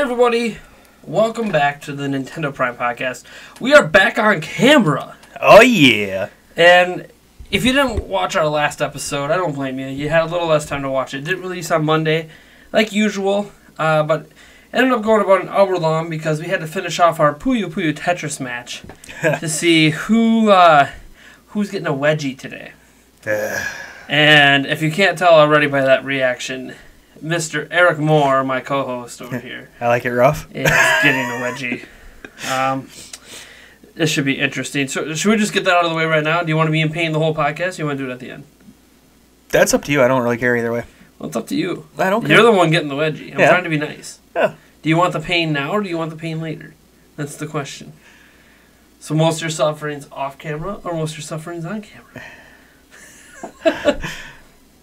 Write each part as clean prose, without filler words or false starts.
everybody. Welcome back to the Nintendo Prime Podcast. We are back on camera. Oh, yeah. And if you didn't watch our last episode, I don't blame you. You had a little less time to watch it. It didn't release on Monday, like usual, but it ended up going about an hour long because we had to finish off our Puyo Puyo Tetris match to see who's getting a wedgie today. And if you can't tell already by that reaction, Mr. Eric Moore, my co-host over here, I like it rough. is getting a wedgie. This should be interesting. So, should we just get that out of the way right now? Do you want to be in pain the whole podcast, or you want to do it at the end? That's up to you. I don't really care either way. Well, it's up to you. I don't care. You're the one getting the wedgie. I'm trying to be nice. Yeah. Do you want the pain now, or do you want the pain later? That's the question. So most of your suffering's off camera, or most of your suffering's on camera?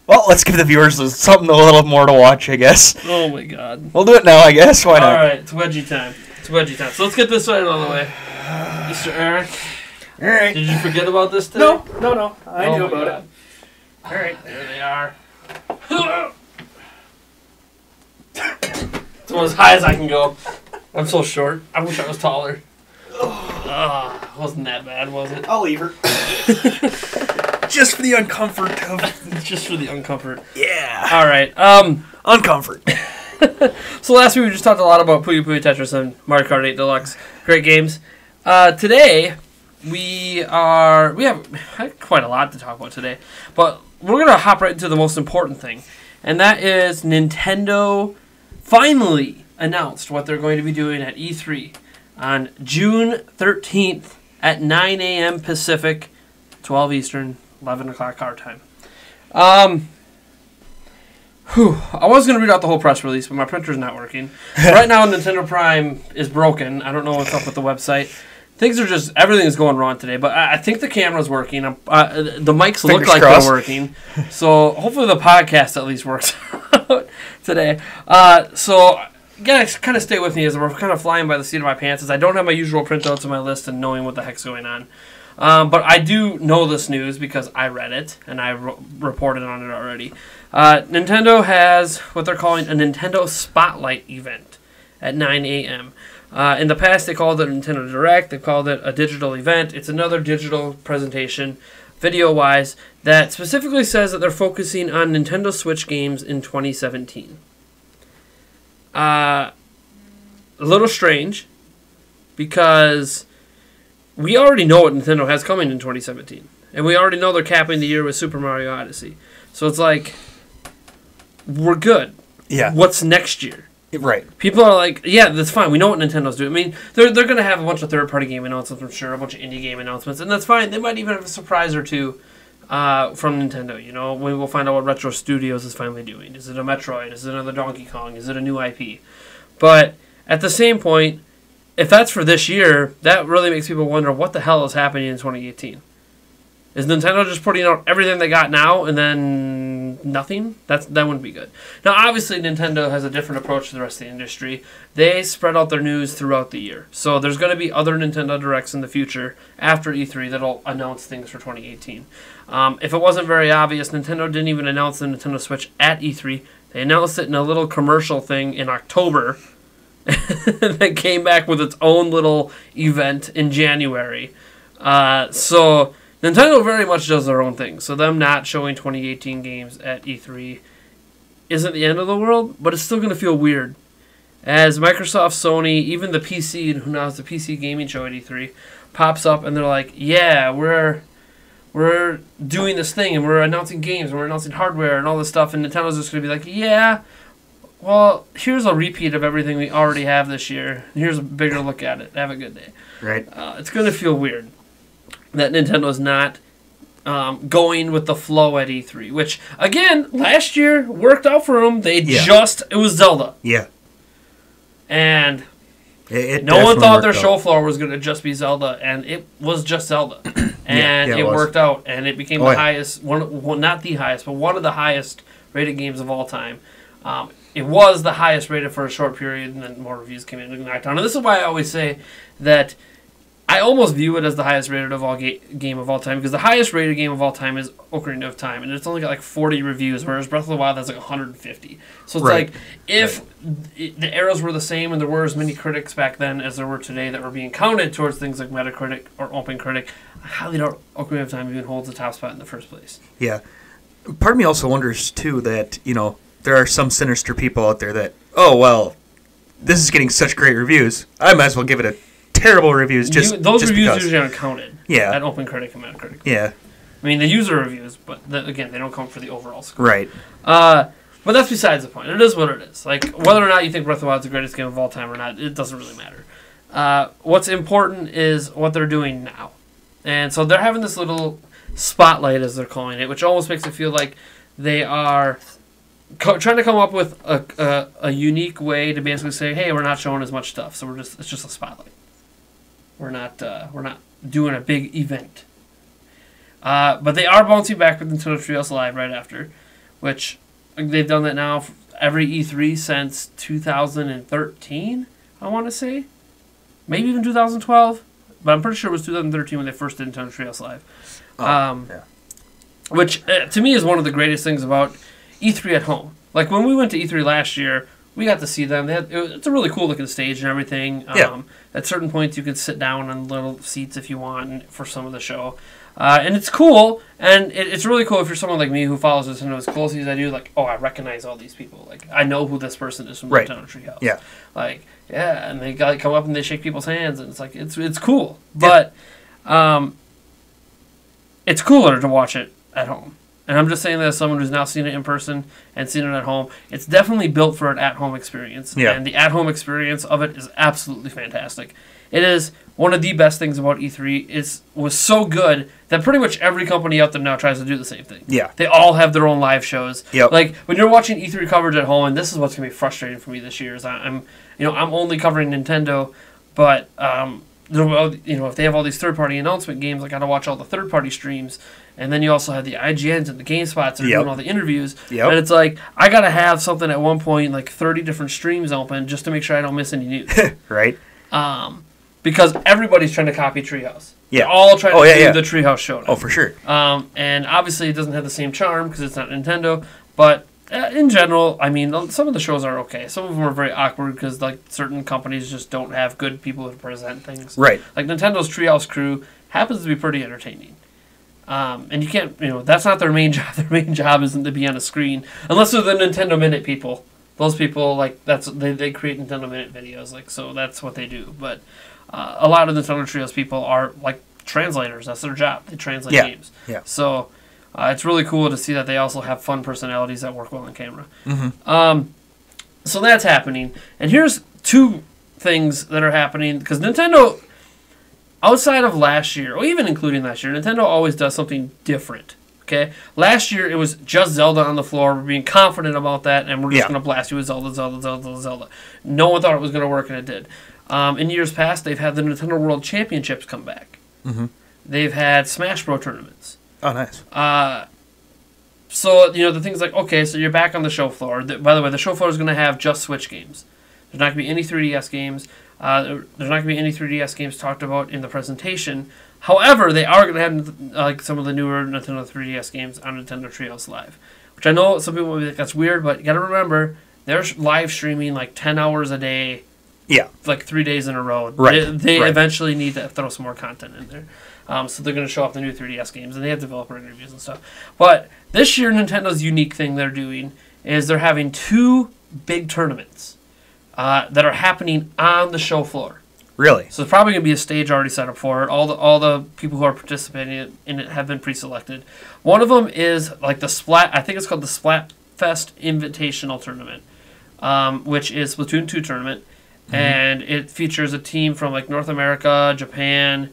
Well, let's give the viewers something a little more to watch, I guess. Oh my god. We'll do it now, I guess. Why not? Alright, it's wedgie time. So let's get this right out of the way. Mr. Eric. Alright. Did you forget about this today? No. I knew about it. Alright, there they are. It's as high as I can go. I'm so short. I wish I was taller. Wasn't that bad, was it? I'll leave her. Just for the uncomfort of... Just for the uncomfort. Yeah. Alright, Uncomfort. So last week we just talked a lot about Puyo Puyo Tetris and Mario Kart 8 Deluxe. Great games. Today, we have quite a lot to talk about today. But we're going to hop right into the most important thing. And that is Nintendo finally announced what they're going to be doing at E3 on June 13th at 9 a.m. Pacific, 12 Eastern, 11 o'clock our time. I was going to read out the whole press release, but my printer's not working. Right now, Nintendo Prime is broken. I don't know what's up with the website. Everything is going wrong today, but I think the camera's working. The mics look like they're working. So hopefully the podcast at least works out today. So you gotta kind of stay with me as we're kind of flying by the seat of my pants as I don't have my usual printouts of my list and knowing what the heck's going on. But I do know this news because I read it and I reported on it already. Nintendo has what they're calling a Nintendo Spotlight event at 9 a.m. In the past, they called it a Nintendo Direct. They called it a digital event. It's another digital presentation, video-wise, that specifically says that they're focusing on Nintendo Switch games in 2017. A little strange, because we already know what Nintendo has coming in 2017. And we already know they're capping the year with Super Mario Odyssey. So it's like, we're good. Yeah. What's next year? Right. People are like, yeah, that's fine. We know what Nintendo's doing. I mean, they're going to have a bunch of third-party game announcements, I'm sure, a bunch of indie game announcements, and that's fine. They might even have a surprise or two from Nintendo. You know, we will find out what Retro Studios is finally doing. Is it a Metroid? Is it another Donkey Kong? Is it a new IP? But at the same point, if that's for this year, that really makes people wonder what the hell is happening in 2018. Is Nintendo just putting out everything they got now and then nothing? That wouldn't be good. Now, obviously, Nintendo has a different approach to the rest of the industry. They spread out their news throughout the year. So there's going to be other Nintendo Directs in the future after E3 that'll announce things for 2018. If it wasn't very obvious, Nintendo didn't even announce the Nintendo Switch at E3. They announced it in a little commercial thing in October that came back with its own little event in January. So Nintendo very much does their own thing, so them not showing 2018 games at E3 isn't the end of the world, but it's still going to feel weird. As Microsoft, Sony, even the PC, who now has the PC gaming show at E3, pops up and they're like, yeah, we're doing this thing and we're announcing games and we're announcing hardware and all this stuff, and Nintendo's just going to be like, yeah, well, here's a repeat of everything we already have this year. Here's a bigger look at it. Have a good day. Right. It's going to feel weird that Nintendo's not going with the flow at E3, which, again, last year worked out for them. It was Zelda. Yeah. And It no one thought their out. show floor was going to just be Zelda, and it was just Zelda. And it worked out, and it became the highest, not the highest, but one of the highest rated games of all time. It was the highest rated for a short period, and then more reviews came in and knocked down. And this is why I always say that I almost view it as the highest rated of all game of all time, because the highest rated game of all time is Ocarina of Time, and it's only got like 40 reviews, whereas Breath of the Wild has like 150. So it's Right. like, if the arrows were the same and there were as many critics back then as there were today that were being counted towards things like Metacritic or OpenCritic, I highly doubt Ocarina of Time even holds the top spot in the first place. Yeah. Part of me also wonders, too, that, there are some sinister people out there that, oh, well, this is getting such great reviews. I might as well give it a terrible reviews Those just reviews because. usually aren't counted Yeah. at OpenCritic and Metacritic. Yeah, I mean, the user reviews, but again, they don't count for the overall score. right. But that's besides the point. It is what it is. Like, whether or not you think Breath of the Wild is the greatest game of all time or not, it doesn't really matter. What's important is what they're doing now. And so they're having this little spotlight, as they're calling it, which almost makes it feel like they are trying to come up with a unique way to basically say, hey, we're not showing as much stuff, so it's just a spotlight. We're not doing a big event. But they are bouncing back with Nintendo Treehouse Live right after, which they've done that now for every E3 since 2013, I want to say. Maybe even 2012, but I'm pretty sure it was 2013 when they first did Nintendo Treehouse Live. Yeah. Which, to me, is one of the greatest things about E3 at home. Like, when we went to E3 last year, we got to see them. It's a really cool looking stage and everything. At certain points, you can sit down on little seats if you want for some of the show. And it's cool, and it's really cool if you're someone like me who follows Nintendo as closely as I do. Like, oh, I recognize all these people. Like, I know who this person is from Right. Nintendo Treehouse. Yeah. Like, yeah, and they come up and they shake people's hands, and it's like it's cool. But it's cooler to watch it at home. And I'm just saying that as someone who's now seen it in person and seen it at home, it's definitely built for an at-home experience. Yeah. And the at-home experience of it is absolutely fantastic. It is one of the best things about E3. It was so good that pretty much every company out there now tries to do the same thing. Yeah. They all have their own live shows. Yep. Like, when you're watching E3 coverage at home, and this is what's going to be frustrating for me this year, is I'm only covering Nintendo, but if they have all these third-party announcement games, I got to watch all the third-party streams, and then you also have the IGNs and the GameSpots that are doing all the interviews, and it's like, I got to have something at one point, like 30 different streams open, just to make sure I don't miss any news. Right. Because everybody's trying to copy Treehouse. Yeah. They're all trying to do the Treehouse showdown. Oh, for sure. And obviously it doesn't have the same charm because it's not Nintendo, but in general, I mean, some of the shows are okay. Some of them are very awkward because, like, certain companies just don't have good people who present things. Right. Like, Nintendo's Treehouse crew happens to be pretty entertaining. And you can't, that's not their main job. Their main job isn't to be on a screen, unless they're the Nintendo Minute people. Those people, like, they create Nintendo Minute videos, like, so that's what they do. But a lot of Nintendo Treehouse people are, like, translators. That's their job. They translate games. Yeah. So it's really cool to see that they also have fun personalities that work well on camera. Mm-hmm. So that's happening. And here's two things that are happening, because Nintendo, outside of last year, or even including last year, Nintendo always does something different. Okay? Last year, it was just Zelda on the floor. We're being confident about that, and we're just going to blast you with Zelda. No one thought it was going to work, and it did. In years past, they've had the Nintendo World Championships come back. Mm-hmm. They've had Smash Bros. Tournaments. Oh, nice. So, the things like, okay, so you're back on the show floor. By the way, the show floor is going to have just Switch games. There's not going to be any 3DS games. There's not going to be any 3DS games talked about in the presentation. However, they are going to have like some of the newer Nintendo 3DS games on Nintendo Treehouse Live. Which I know some people will be like, that's weird, but you got to remember, they're live streaming like 10 hours a day. Yeah. Like 3 days in a row. Right. They eventually need to throw some more content in there. So they're going to show off the new 3DS games, and they have developer interviews and stuff. But this year, Nintendo's unique thing they're doing is they're having 2 big tournaments that are happening on the show floor. Really? So there's probably going to be a stage already set up for it. All the people who are participating in it have been pre-selected. One of them is like the I think it's called the Splatfest Invitational Tournament, which is Splatoon 2 tournament. Mm-hmm. And it features a team from like North America, Japan,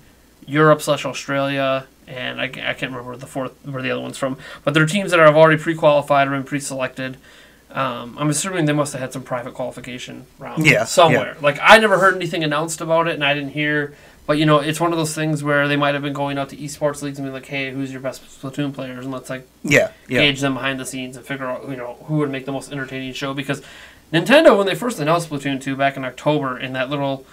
Europe/Australia, and I can't remember where the other one's from. But they're teams that have already pre-qualified or been pre-selected. I'm assuming they must have had some private qualification round somewhere. Yeah. Like, I never heard anything announced about it, and I didn't hear. But, it's one of those things where they might have been going out to esports leagues and being like, hey, who's your best Splatoon players? And let's, like, gauge them behind the scenes and figure out, who would make the most entertaining show. Because Nintendo, when they first announced Splatoon 2 back in October in that little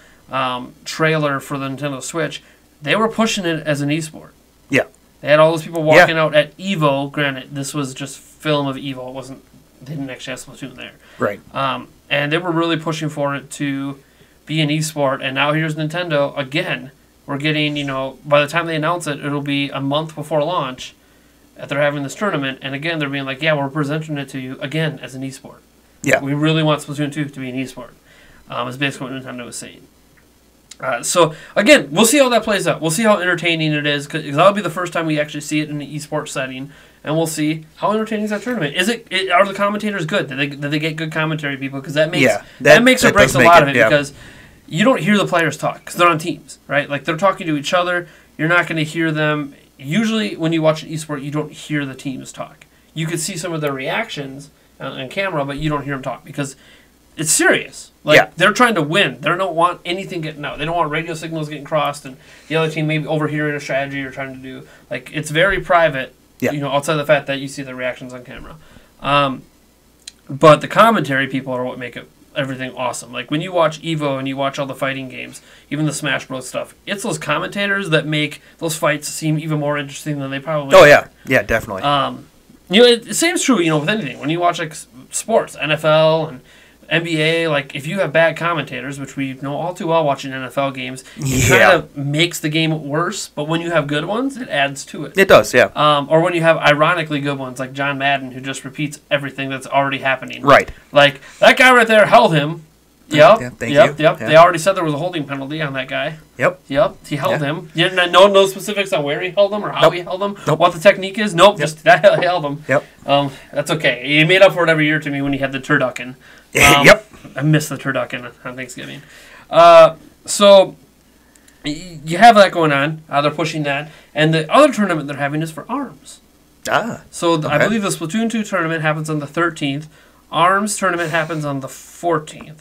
trailer for the Nintendo Switch, they were pushing it as an esport. Yeah. They had all those people walking out at EVO. Granted, this was just film of EVO. It wasn't. They didn't actually have Splatoon there. Right. And they were really pushing for it to be an esport. And now here's Nintendo again. We're getting, by the time they announce it, it'll be a month before launch that they're having this tournament. And again, they're being like, yeah, we're presenting it to you again as an esport. Yeah. We really want Splatoon 2 to be an esport. Is basically what Nintendo is saying. So, again, we'll see how that plays out. We'll see how entertaining it is, because that'll be the first time we actually see it in an esports setting, and we'll see how entertaining is that tournament. Are the commentators good? Did they get good commentary people? Because that makes or breaks a lot of it, because you don't hear the players talk, because they're on teams, right? Like, they're talking to each other. You're not going to hear them. Usually, when you watch an esport, you don't hear the teams talk. You could see some of their reactions on camera, but you don't hear them talk, because it's serious. They're trying to win. They don't want anything getting out. They don't want radio signals getting crossed and the other team maybe overhearing a strategy you're trying to do. Like, it's very private, outside of the fact that you see the reactions on camera. But the commentary people are what make everything awesome. Like, when you watch EVO and you watch all the fighting games, even the Smash Bros. Stuff, it's those commentators that make those fights seem even more interesting than they probably are. Yeah. Yeah, definitely. It seems true, with anything. When you watch, like, sports, NFL and NBA, like, if you have bad commentators, which we know all too well watching NFL games, it kind of makes the game worse, but when you have good ones, it adds to it. It does, yeah. Or when you have ironically good ones, like John Madden, who just repeats everything that's already happening. Right. Like, that guy right there held him. Yep. Yeah, thank you. Yep. They already said there was a holding penalty on that guy. Yep. He held him. No specifics on where he held him or how he held him. Nope. What the technique is. Nope. Just that he held him. Yep. That's okay. He made up for it every year to me when he had the turducken. Yep. I miss the turducken on Thanksgiving. So you have that going on. They're pushing that. And the other tournament they're having is for ARMS. So okay. I believe the Splatoon 2 tournament happens on the 13th. ARMS tournament happens on the 14th.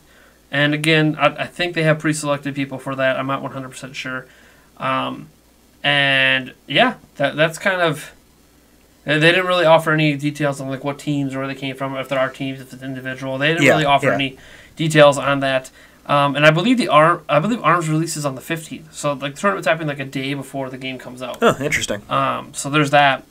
And again, I think they have pre-selected people for that. I'm not 100% sure. And yeah, that's kind of... They didn't really offer any details on like what teams or where they came from, if there are teams, if it's individual. They didn't really offer any details on that. And I believe ARMS releases on the 15th. So like the tournament's happening like a day before the game comes out. Oh, interesting. So there's that.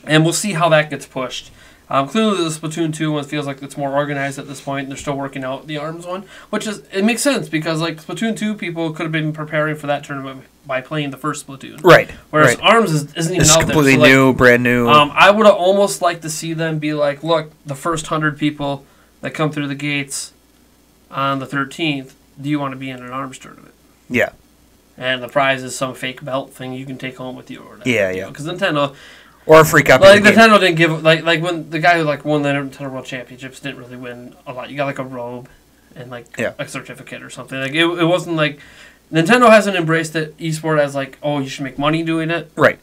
And we'll see how that gets pushed. Clearly the Splatoon 2 one feels like it's more organized at this point. They're still working out the ARMS one, it makes sense because like Splatoon 2 people could have been preparing for that tournament by playing the first Splatoon. Right. Whereas ARMS isn't even it's out there. completely new, brand new. I would have almost liked to see them be like, look, the first 100 people that come through the gates on the 13th, do you want to be in an ARMS tournament? Yeah. And the prize is some fake belt thing you can take home with you or whatever. Yeah. Because Nintendo... Or a free copy like of the game. Nintendo didn't give like when the guy who like won the Nintendo World Championships didn't really win a lot. You got like a robe and like a certificate or something. Like it wasn't like Nintendo hasn't embraced it esport as like, oh, you should make money doing it. Right.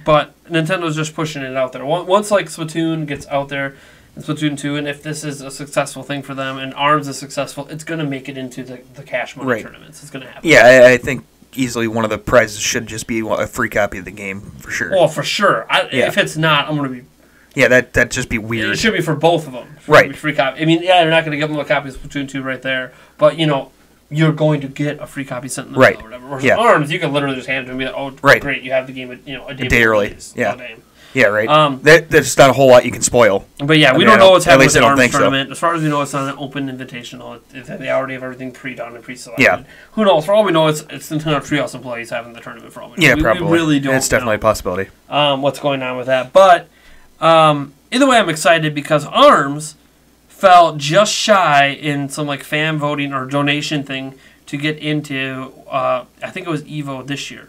But Nintendo's just pushing it out there. Once like Splatoon gets out there and Splatoon 2, and if this is a successful thing for them and ARMS is successful, it's going to make it into the cash money tournaments. It's going to happen. Yeah, I think easily one of the prizes should just be a free copy of the game for sure. Oh, for sure. If it's not, I'm going to be... Yeah, that'd just be weird. It should be for both of them. Right. Free copy. I mean, yeah, you're not going to give them a copy of Splatoon 2 right there, but, you're going to get a free copy sent in the mail or whatever. Whereas ARMS, you can literally just hand it to them and be like, oh, great, you have the game a day early. Yeah. Yeah, right. There's not a whole lot you can spoil. But yeah, we don't know what's happening with the ARMS tournament. So. As far as we know, it's not an open invitational. They already have everything pre-done and pre-selected. Yeah. Who knows? For all we know, it's Nintendo Treehouse employees having the tournament for all we know. Yeah, probably. We really don't It's definitely a possibility. What's going on with that. But either way, I'm excited because ARMS fell just shy in some like fan voting or donation thing to get into, I think it was EVO this year.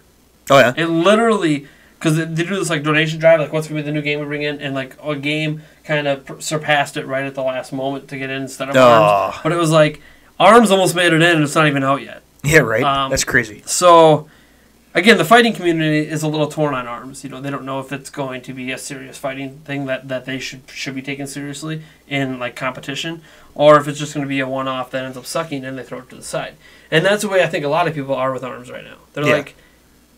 Oh, yeah? It literally... Because they do this like donation drive, like what's going to be the new game we bring in, and like a game kind of surpassed it right at the last moment to get in instead of ARMS. But it was like, ARMS almost made it in and it's not even out yet. Yeah, right. That's crazy. So, again, the fighting community is a little torn on ARMS. They don't know if it's going to be a serious fighting thing that they should be taken seriously in like competition, or if it's just going to be a one-off that ends up sucking and they throw it to the side. And that's the way I think a lot of people are with ARMS right now. They're like,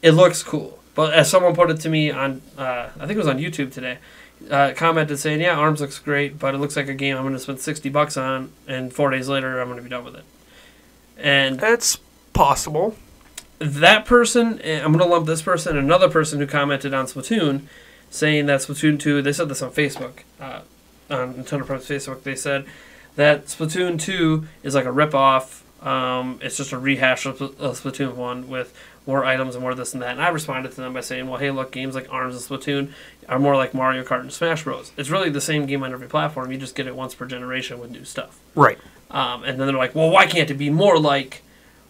it looks cool. But as someone put it to me on, I think it was on YouTube today, commented saying, yeah, ARMS looks great, but it looks like a game I'm going to spend $60 on, and 4 days later I'm going to be done with it. And that's possible. that person, I'm going to lump this person, another person who commented on Splatoon, saying that Splatoon 2, they said this on Facebook, on Nintendo Prep's Facebook, they said that Splatoon 2 is like a rip-off, it's just a rehash of Splatoon 1 with more items and more this and that. And I responded to them by saying, well, hey, look, games like ARMS and Splatoon are more like Mario Kart and Smash Bros. It's really the same game on every platform. You just get it once per generation with new stuff. Right. And then they're like, well, why can't it be more like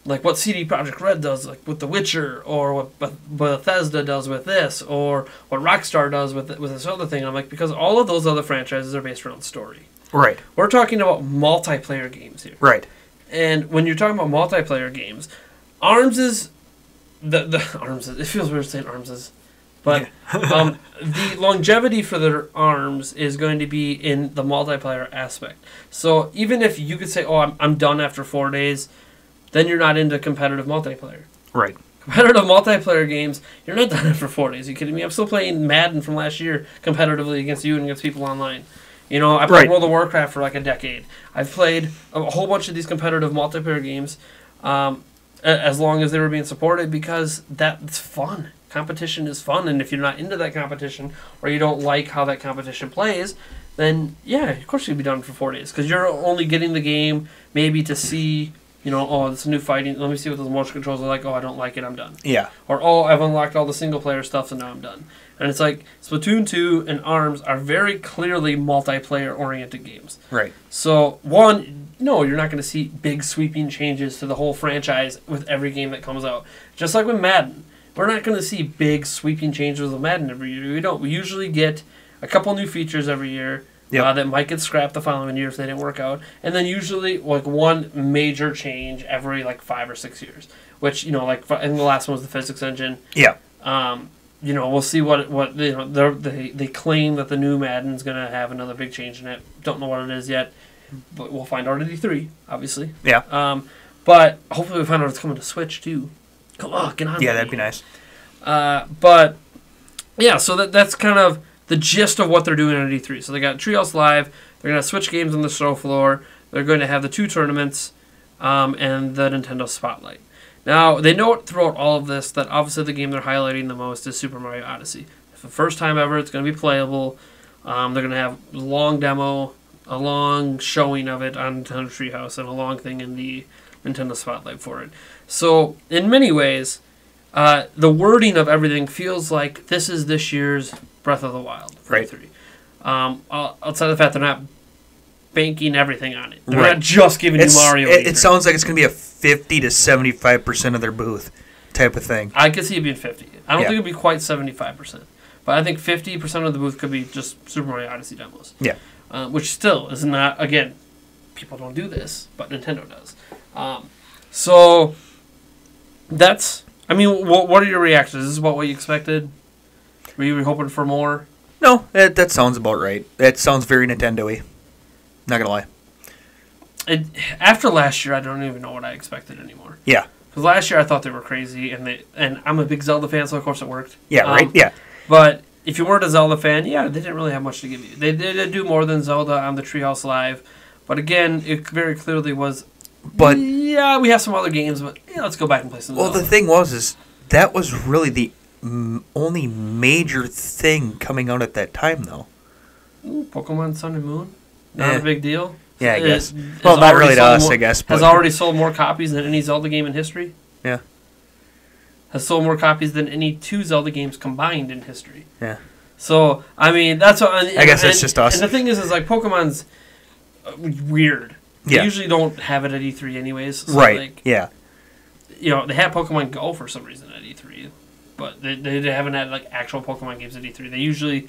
what CD Projekt Red does, like with The Witcher, or what Bethesda does with this, or what Rockstar does with this other thing? I'm like, because all of those other franchises are based around story. Right. We're talking about multiplayer games here. Right. And when you're talking about multiplayer games, ARMS is the ARMS is, it feels weird saying ARMS is, but the longevity for their ARMS is going to be in the multiplayer aspect. So even if you could say, oh, I'm done after 4 days, then you're not into competitive multiplayer. Right. Competitive multiplayer games, you're not done after 4 days. Are you kidding me? I'm still playing Madden from last year competitively against you and against people online. You know, I played World of Warcraft for like a decade. I've played a whole bunch of these competitive multiplayer games as long as they were being supported, because that's fun. Competition is fun, and if you're not into that competition or you don't like how that competition plays, then yeah, of course you'd be done for 4 days, because you're only getting the game maybe to see, you know, oh, it's new fighting. Let me see what those motion controls are like. Oh, I don't like it. I'm done. Yeah. Or, oh, I've unlocked all the single-player stuff, so now I'm done. And it's like Splatoon 2 and ARMS are very clearly multiplayer-oriented games. Right. So, one, no, you're not going to see big sweeping changes to the whole franchise with every game that comes out. Just like with Madden. We're not going to see big sweeping changes with Madden every year. We don't. We usually get a couple new features every year. Yep. That might get scrapped the following year if they didn't work out. And then usually like one major change every like 5 or 6 years. Which, you know, like, and the last one was the physics engine. Yeah. You know, we'll see what you know, they claim that the new Madden's going to have another big change in it. Don't know what it is yet, but we'll find out at E3, obviously. Yeah. But hopefully we find out it's coming to Switch too. Come on, get on. Yeah, that'd be nice. But yeah, so that's kind of the gist of what they're doing at E3. So they got Treehouse Live. They're going to switch games on the show floor. They're going to have the 2 tournaments and the Nintendo Spotlight. Now, they note throughout all of this that obviously the game they're highlighting the most is Super Mario Odyssey. For the first time ever, it's going to be playable. They're going to have a long demo, a long showing of it on Nintendo Treehouse, and a long thing in the Nintendo Spotlight for it. So, in many ways, the wording of everything feels like this is this year's Breath of the Wild for E3. Outside of the fact they're not banking everything on it. They're not just giving you Mario. It sounds like it's going to be a 50 to 75% of their booth type of thing. I could see it being 50. I don't think it'd be quite 75%. But I think 50% of the booth could be just Super Mario Odyssey demos. Yeah. Which still is not, again, people don't do this, but Nintendo does. So that's, I mean, what are your reactions? Is this about what you expected? Were you hoping for more? No, that sounds about right. That sounds very Nintendo-y. Not gonna lie. After last year, I don't even know what I expected anymore. Yeah. Because last year I thought they were crazy, and I'm a big Zelda fan, so of course it worked. Yeah, right? Yeah. But if you weren't a Zelda fan, yeah, they didn't really have much to give you. They did do more than Zelda on the Treehouse Live. But again, it very clearly was, yeah, we have some other games, but yeah, let's go back and play some Zelda. The thing is that was really the only major thing coming out at that time, though. Pokemon Sun and Moon? Not a big deal? Yeah, I guess. Well, not really to us, I guess. Has already sold more copies than any Zelda game in history? Yeah. Has sold more copies than any 2 Zelda games combined in history. Yeah. So, I mean, that's what... I guess it's just us. And the thing is like, Pokemon's weird. They usually don't have it at E3 anyways. So right, like, yeah. You know, they had Pokemon Go for some reason at E3, but they haven't had, like, actual Pokemon games at E3. They usually...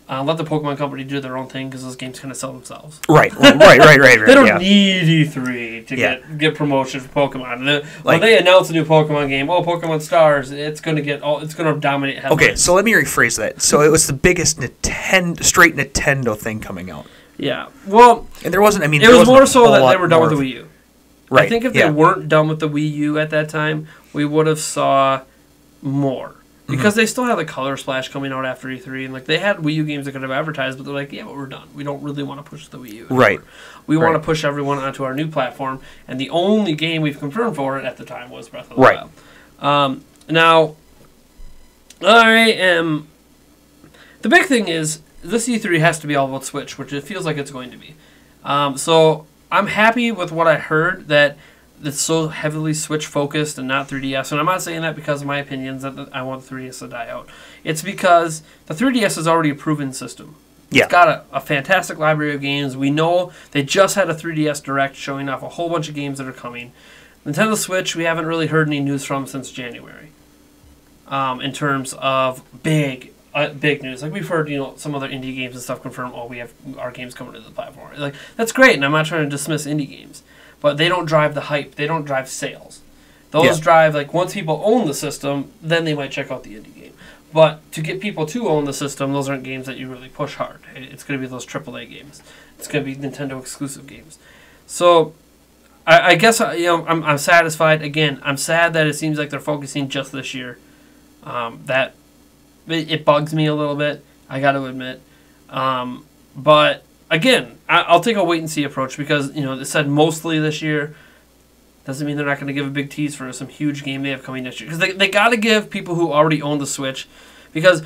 let the Pokemon Company do their own thing because those games kind of sell themselves. Right, right. They don't need E3 to get promotion for Pokemon. When they announce a new Pokemon game, Pokemon Stars, it's going to dominate headlines. Okay, so let me rephrase that. So it was the biggest straight Nintendo thing coming out. Yeah, well, and there wasn't. I mean, it was more so that they were done with the Wii U. Right. I think if they weren't done with the Wii U at that time, we would have saw more. Because they still had the Color Splash coming out after E3, and like they had Wii U games that could have advertised, but they're like, yeah, but we're done. We don't really want to push the Wii U anymore. Right. We want to push everyone onto our new platform, and the only game we've confirmed for it at the time was Breath of the Now, I am... The big thing is, this E3 has to be all about Switch, which it feels like it's going to be. So I'm happy with what I heard, that it's so heavily Switch-focused and not 3DS. And I'm not saying that because of my opinions that I want the 3DS to die out. It's because the 3DS is already a proven system. Yeah. It's got a fantastic library of games. We know they just had a 3DS Direct showing off a whole bunch of games that are coming. Nintendo Switch, we haven't really heard any news from since January. In terms of big news. Like, we've heard, some other indie games and stuff confirm, we have our games coming to the platform. Like, that's great, and I'm not trying to dismiss indie games. But they don't drive the hype. They don't drive sales. Those drive, like, once people own the system, then they might check out the indie game. But to get people to own the system, those aren't games that you really push hard. It's going to be those AAA games. It's going to be Nintendo exclusive games. So, I guess, I'm satisfied. Again, I'm sad that it seems like they're focusing just this year. That it bugs me a little bit, I got to admit. But again, I'll take a wait-and-see approach because, it said mostly this year. Doesn't mean they're not going to give a big tease for some huge game they have coming next year. Because they got to give people who already own the Switch. Because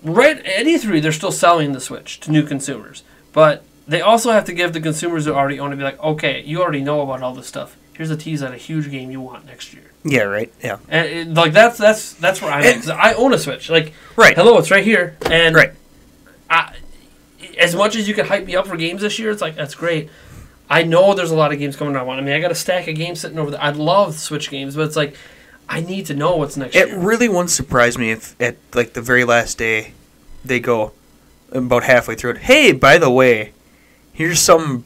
right at E3, they're still selling the Switch to new consumers. But they also have to give the consumers who already own it, be like, okay, you already know about all this stuff. Here's a tease at a huge game you want next year. Yeah, right. Yeah. And that's where I'm at. Because I own a Switch. Like, right. Hello, it's right here. And right. As much as you can hype me up for games this year, it's like, that's great. I know there's a lot of games coming out. I mean, I got a stack of games sitting over there. I love Switch games, but it's like, I need to know what's next year. It really wouldn't surprise me if at, like, the very last day, they go about halfway through it, hey, by the way, here's some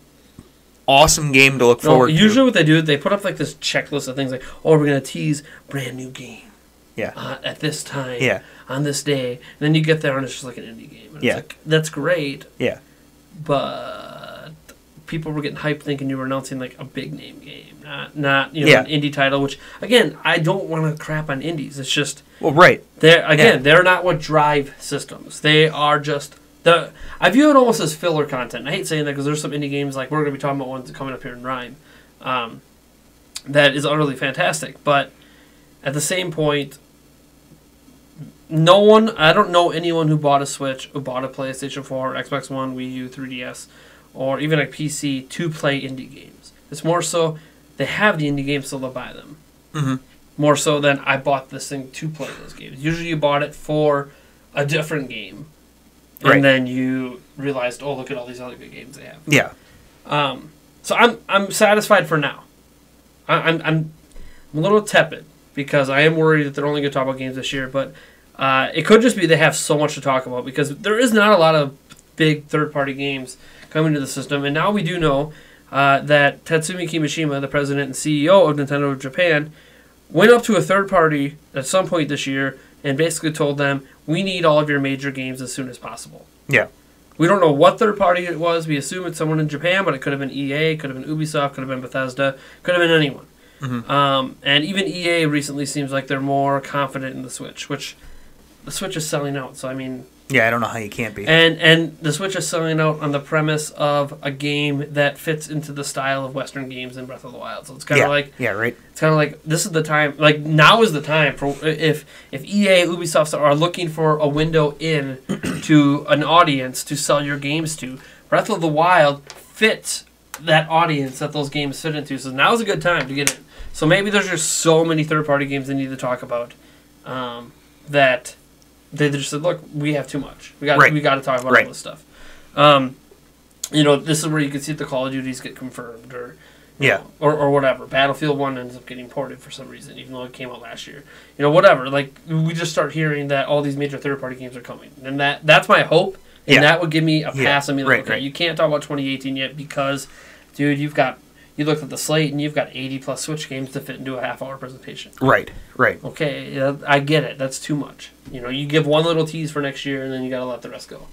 awesome game to look forward to. Usually what they do, they put up, like, this checklist of things like, we're going to tease brand new game. Yeah. At this time. Yeah. On this day. And then you get there and it's just like an indie game. And it's like, that's great. Yeah. But people were getting hyped thinking you were announcing, like, a big name game. Not an indie title, which, again, I don't want to crap on indies. It's just... Well, right. They're not what drive systems. They are just... I view it almost as filler content. I hate saying that because there's some indie games, like we're going to be talking about ones coming up here in Rhyme, that is utterly fantastic. But at the same point, I don't know anyone who bought a Switch, who bought a PlayStation 4, Xbox One, Wii U, 3DS, or even a PC to play indie games. It's more so they have the indie games, so they'll buy them. Mm-hmm. More so than I bought this thing to play those games. Usually you bought it for a different game. And then you realized, look at all these other good games they have. Yeah. So I'm satisfied for now. I'm a little tepid because I am worried that they're only going to talk about games this year. But it could just be they have so much to talk about because there is not a lot of big third-party games coming to the system. And now we do know that Tatsumi Kimishima, the president and CEO of Nintendo Japan, went up to a third party at some point this year and basically told them, we need all of your major games as soon as possible. Yeah. We don't know what third party it was. We assume it's someone in Japan, but it could have been EA, could have been Ubisoft, could have been Bethesda, could have been anyone. Mm-hmm. And even EA recently seems like they're more confident in the Switch, which the Switch is selling out. So, I mean... Yeah, I don't know how you can't be. And the Switch is selling out on the premise of a game that fits into the style of Western games in Breath of the Wild. So it's kind of like... Yeah, right. It's kind of like, this is the time... Like, now is the time for... If EA, Ubisoft are looking for a window in to an audience to sell your games to, Breath of the Wild fits that audience that those games fit into. So now's a good time to get in. So maybe there's just so many third-party games they need to talk about that... They just said, look, we have too much. We got to talk about all this stuff. This is where you can see the Call of Duties get confirmed or or whatever. Battlefield 1 ends up getting ported for some reason, even though it came out last year. Whatever. Like, we just start hearing that all these major third-party games are coming. And that's my hope, and that would give me a pass. I mean, like, you can't talk about 2018 yet because, dude, you looked at the slate and you've got 80-plus Switch games to fit into a half-hour presentation. Right. Okay, I get it. That's too much. You give one little tease for next year and then you got to let the rest go.